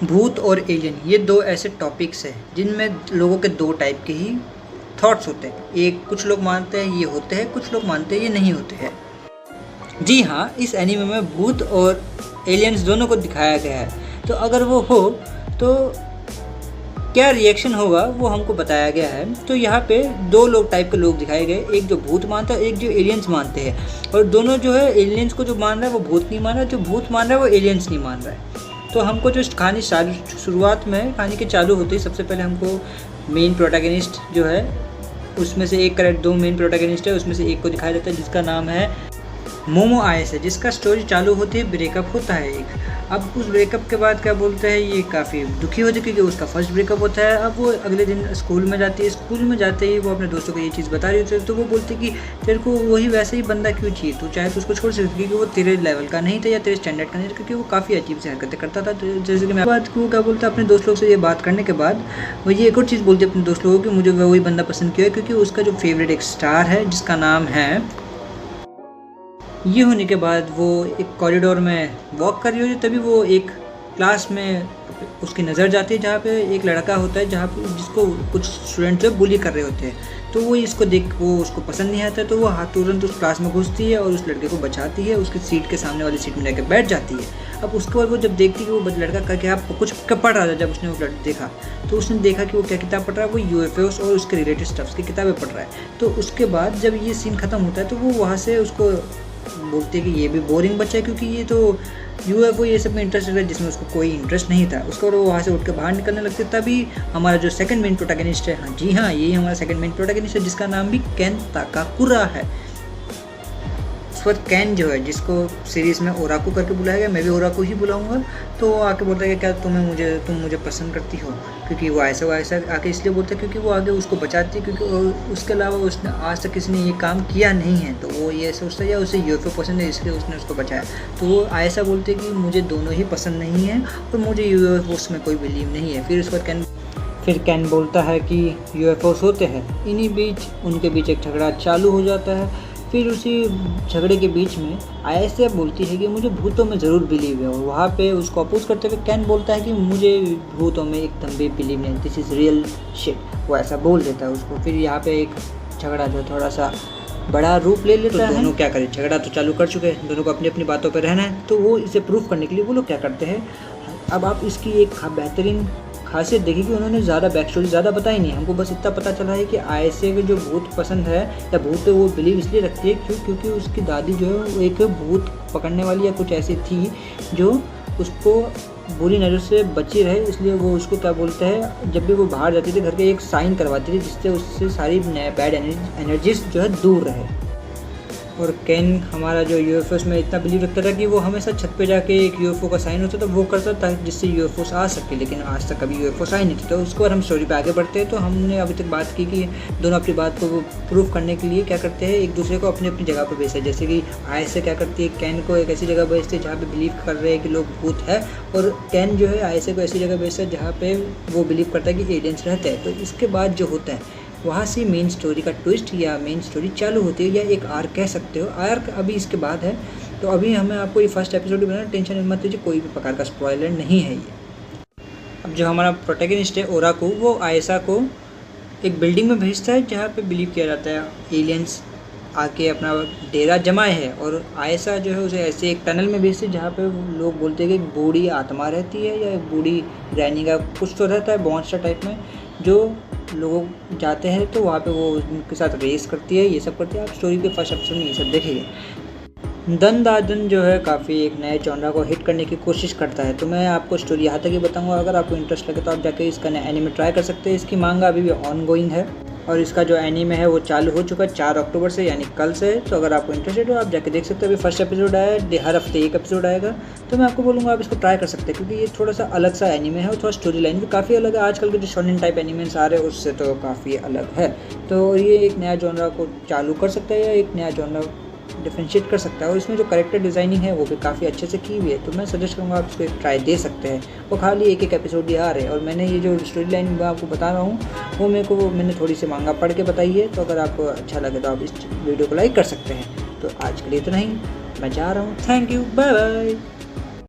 भूत और एलियन ये दो ऐसे टॉपिक्स हैं जिनमें लोगों के दो टाइप के ही थॉट्स होते हैं। एक कुछ लोग मानते हैं ये होते हैं, कुछ लोग मानते हैं ये नहीं होते हैं। जी हाँ, इस एनीमे में भूत और एलियंस दोनों को दिखाया गया है। तो अगर वो हो तो क्या रिएक्शन होगा वो हमको बताया गया है। तो यहाँ पे दो लोग टाइप के लोग दिखाए गए, एक जो भूत मानता है, एक जो एलियंस मानते हैं। और दोनों जो है एलियंस को जो मान रहा है वो भूत नहीं मान रहा है, जो भूत मान रहा है वो एलियंस नहीं मान रहा है। तो हमको जो कहानी शुरुआत में कहानी के चालू होती है, सबसे पहले हमको मेन प्रोटैगनिस्ट जो है उसमें से एक करेक्ट, दो मेन प्रोटैगनिस्ट है उसमें से एक को दिखाया जाता है जिसका नाम है मोमो आयस है, जिसका स्टोरी चालू होती है, ब्रेकअप होता है एक। अब उस ब्रेकअप के बाद क्या बोलते हैं, ये काफ़ी दुखी होती है क्योंकि उसका फर्स्ट ब्रेकअप होता है। अब वो अगले दिन स्कूल में जाती है, स्कूल में जाते ही वो अपने दोस्तों को ये चीज़ बता रही होती है। तो वो बोलती कि तेरे को वही वैसे ही बंदा क्यों चाहिए, तू चाहे तो उसको छोड़ सकती, क्योंकि वो तेरे लेवल का नहीं था या तेरे स्टैंडर्ड का नहीं था, क्योंकि वो काफ़ी अजीब से हरकतें करता था। तो जैसे कि मैं बात वो क्या बोलता है अपने दोस्त लोग से ये बात करने के बाद वो ये एक और चीज़ बोलती है अपने दोस्त लोगों की, मुझे वही बंदा पसंद क्यों है, क्योंकि उसका जो फेवरेट एक स्टार है जिसका नाम है। ये होने के बाद वो एक कॉरिडोर में वॉक कर रही होती है, तभी वो एक क्लास में उसकी नज़र जाती है जहाँ पे एक लड़का होता है जहाँ पे जिसको कुछ स्टूडेंट जो बुली कर रहे होते हैं। तो वो इसको देख वो उसको पसंद नहीं आता है, तो वो तुरंत उस क्लास में घुसती है और उस लड़के को बचाती है, उसकी सीट के सामने वाली सीट में जाकर बैठ जाती है। अब उसके बाद वो जब देखती है कि वो लड़का करके आप कुछ पढ़ रहा था, जब उसने वो देखा तो उसने देखा कि वो क्या किताब पढ़ रहा है, वो यूएफओस और उसके रिलेटेड स्टफ्स की किताबें पढ़ रहा है। तो उसके बाद जब ये सीन ख़त्म होता है तो वो वहाँ से उसको बोलते हैं कि ये भी बोरिंग बच्चा है, क्योंकि ये तो यूएफओ ये सब में इंटरेस्टेड है जिसमें उसको कोई इंटरेस्ट नहीं था। उसको वो वहाँ से उठ के बाहर निकलने लगते, तभी हमारा जो सेकंड मेन प्रोटैगनिस्ट है, हाँ जी हाँ, यही हमारा सेकंड मेन प्रोटैगनिस्ट है जिसका नाम भी केन ताकाकुरा है। इस वक्त कैन जो है जिसको सीरीज़ में ओराकू करके बुलाया गया, मैं भी ओराकू ही बुलाऊंगा। तो वो आके बोलता है कि क्या तुम मुझे पसंद करती हो, क्योंकि वो ऐसा आके इसलिए बोलता है क्योंकि वो आगे उसको बचाती है, क्योंकि उसके अलावा उसने आज तक किसी ने ये काम किया नहीं है। तो वो ये सोचता है या उसे यूएफओ पसंद है इसलिए उसने उसको बचाया। तो वो ऐसा बोलते हैं कि मुझे दोनों ही पसंद नहीं है और मुझे यूएफओस में कोई बिलीव नहीं है। फिर कैन बोलता है कि यूएफओस होते हैं। इन्हीं बीच उनके बीच एक झगड़ा चालू हो जाता है। फिर उसी झगड़े के बीच में आयशा बोलती है कि मुझे भूतों में ज़रूर बिलीव है, और वहाँ पे उसको अपोज करते हुए कैन बोलता है कि मुझे भूतों में एकदम भी बिलीव नहीं, दिस इज़ रियल शिट। वो ऐसा बोल देता है उसको। फिर यहाँ पे एक झगड़ा जो थोड़ा सा बड़ा रूप ले लेता है। दोनों क्या करें, झगड़ा तो चालू कर चुके हैं, दोनों को अपनी अपनी बातों पर रहना है। तो वो इसे प्रूफ करने के लिए वो लोग क्या करते हैं, अब आप इसकी एक बेहतरीन खासियत देखिए कि उन्होंने ज़्यादा बैक स्टोरी ज़्यादा बताई नहीं, हमको बस इतना पता चला है कि आयशा को जो भूत पसंद है या भूत पे वो बिलीव इसलिए रखती है क्योंकि उसकी दादी जो है वो एक भूत पकड़ने वाली या कुछ ऐसी थी जो उसको बुरी नज़र से बची रहे, इसलिए वो उसको क्या बोलते हैं, जब भी वो बाहर जाती थी घर के एक साइन करवाती थी जिससे उससे सारी बैड एनर्जीज जो है दूर रहे। और कैन हमारा जो यूएफओस में इतना बिलीव रखता था कि वो हमेशा छत पे जाके एक यूएफओ का साइन होता था वो करता था जिससे यूएफओस आ सके, लेकिन आज तक कभी यूएफओस आए नहीं थे। तो उसको हम स्टोरी पे आगे बढ़ते हैं। तो हमने अभी तक बात की कि दोनों अपनी बात को प्रूफ करने के लिए क्या करते हैं, एक दूसरे को अपनी अपनी जगह पर भेजते हैं। जैसे कि आयशा क्या करती है, कैन को एक ऐसी जगह भेजते हैं जहाँ पे बिलीव कर रहे हैं कि लोग भूत है, और कैन जो है आयशा को ऐसी जगह भेजता है जहाँ पे वो बिलीव करता है कि एलियंस रहते हैं। तो इसके बाद जो होता है वहाँ से मेन स्टोरी का ट्विस्ट या मेन स्टोरी चालू होती है, या एक आर्क कह सकते हो। आर्क अभी इसके बाद है। तो अभी हमें आपको ये फर्स्ट एपिसोड ही बनाना, टेंशन मत लीजिए, कोई भी प्रकार का स्पॉइलर नहीं है ये। अब जो हमारा प्रोटैगनिस्ट है ओराकू, वो आयशा को एक बिल्डिंग में भेजता है जहाँ पे बिलीव किया जाता है एलियंस आके अपना डेरा जमाए है, और आयशा जो है उसे ऐसे एक टनल में भेजती है जहाँ पे लोग बोलते हैं कि एक बूढ़ी आत्मा रहती है या एक बूढ़ी रैनी का कुछ तो रहता है मॉन्स्टर टाइप में, जो लोग जाते हैं तो वहाँ पे वो उनके साथ रेस करती है, ये सब करती है। आप स्टोरी के फर्स्ट एपिसोड में ये सब देखेंगे। दन दादन जो है काफ़ी एक नए जॉनरा को हिट करने की कोशिश करता है। तो मैं आपको स्टोरी यहाँ तक ही बताऊँगा। अगर आपको इंटरेस्ट लगे तो आप जाके इसका एनीमे ट्राई कर सकते हैं। इसकी मांगा अभी भी ऑन गोइंग है और इसका जो एनीमे है वो चालू हो चुका है 4 अक्टूबर से, यानी कल से। तो अगर आपको इंटरेस्टेड हो आप जाके देख सकते हैं। अभी फर्स्ट एपिसोड आया है, हर हफ्ते एक एपिसोड आएगा। तो मैं आपको बोलूँगा आप इसको ट्राई कर सकते हैं, क्योंकि ये थोड़ा सा अलग सा एनीमे है और थोड़ा स्टोरी लाइन भी काफ़ी अलग है। आजकल के जो शोनेन टाइप एनीमेस आ रहे हैं उससे तो काफ़ी अलग है। तो ये एक नया जॉनरा को चालू कर सकता है या एक नया जॉनरा डिफ्रेंशिएट कर सकता है, और इसमें जो कैरेक्टर डिज़ाइनिंग है वो भी काफ़ी अच्छे से की हुई है। तो मैं सजेस्ट करूँगा आप इसको एक ट्राई दे सकते हैं। वो खाली एक एपिसोड ही आ रहे हैं, और मैंने ये जो स्टोरी लाइन मैं आपको बता रहा हूँ वो मैंने थोड़ी सी मांगा पढ़ के बताई है। तो अगर आपको अच्छा लगे तो आप इस वीडियो को लाइक कर सकते हैं। तो आज के लिए इतना ही, मैं जा रहा हूँ। Thank you, bye bye.